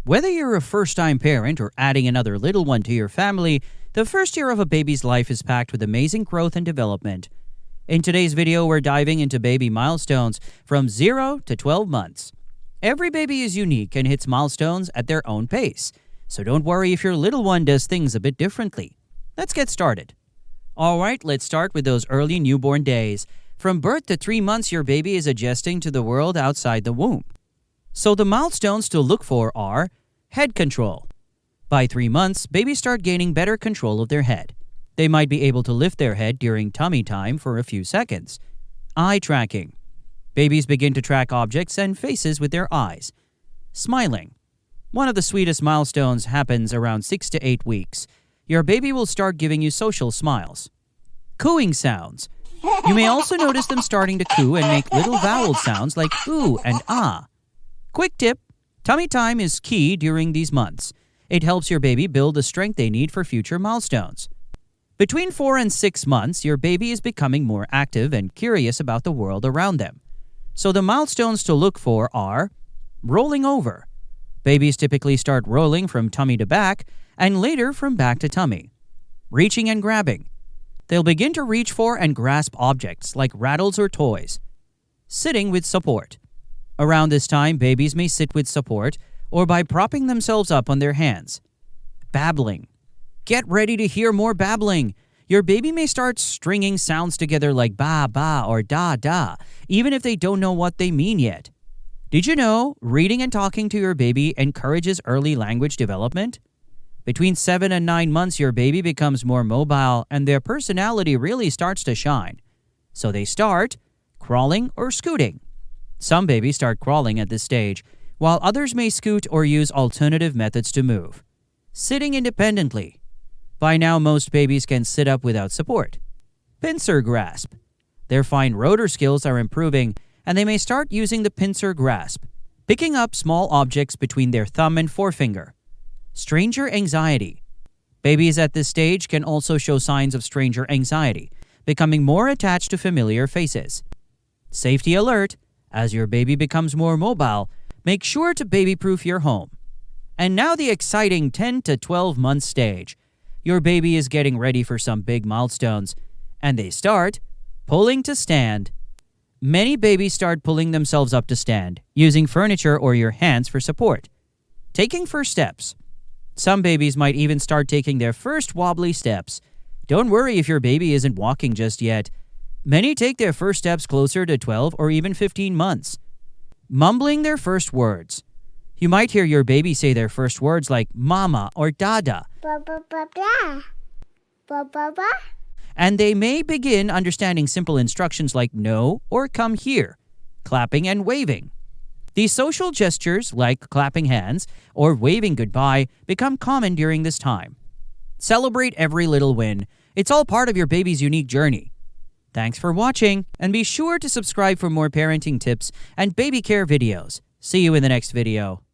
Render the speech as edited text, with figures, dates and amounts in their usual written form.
Whether you're a first-time parent or adding another little one to your family, the first year of a baby's life is packed with amazing growth and development. In today's video, we're diving into baby milestones from 0 to 12 months. Every baby is unique and hits milestones at their own pace, so don't worry if your little one does things a bit differently. Let's get started. Alright, let's start with those early newborn days. From birth to 3 months, your baby is adjusting to the world outside the womb. So the milestones to look for are head control. By 3 months, babies start gaining better control of their head. They might be able to lift their head during tummy time for a few seconds. Eye tracking. Babies begin to track objects and faces with their eyes. Smiling. One of the sweetest milestones happens around 6 to 8 weeks. Your baby will start giving you social smiles. Cooing sounds. You may also notice them starting to coo and make little vowel sounds like ooh and ah. Quick tip, tummy time is key during these months. It helps your baby build the strength they need for future milestones. Between 4 and 6 months, your baby is becoming more active and curious about the world around them. So the milestones to look for are rolling over. Babies typically start rolling from tummy to back and later from back to tummy. Reaching and grabbing. They'll begin to reach for and grasp objects like rattles or toys. Sitting with support. Around this time, babies may sit with support or by propping themselves up on their hands. Babbling. Get ready to hear more babbling. Your baby may start stringing sounds together like ba, ba, or da, da, even if they don't know what they mean yet. Did you know reading and talking to your baby encourages early language development? Between 7 and 9 months, your baby becomes more mobile and their personality really starts to shine. So they start crawling or scooting. Some babies start crawling at this stage, while others may scoot or use alternative methods to move. Sitting independently. By now, most babies can sit up without support. Pincer grasp. Their fine rotor skills are improving, and they may start using the pincer grasp, picking up small objects between their thumb and forefinger. Stranger anxiety. Babies at this stage can also show signs of stranger anxiety, becoming more attached to familiar faces. Safety alert. As your baby becomes more mobile, make sure to baby-proof your home. And now the exciting 10 to 12 month stage. Your baby is getting ready for some big milestones, and they start pulling to stand. Many babies start pulling themselves up to stand, using furniture or your hands for support. Taking first steps. Some babies might even start taking their first wobbly steps. Don't worry if your baby isn't walking just yet. Many take their first steps closer to 12 or even 15 months. Mumbling their first words. You might hear your baby say their first words like mama or dada. Ba ba ba ba. Ba ba ba. And they may begin understanding simple instructions like no or come here, clapping and waving. These social gestures like clapping hands or waving goodbye become common during this time. Celebrate every little win. It's all part of your baby's unique journey. Thanks for watching, and be sure to subscribe for more parenting tips and baby care videos. See you in the next video.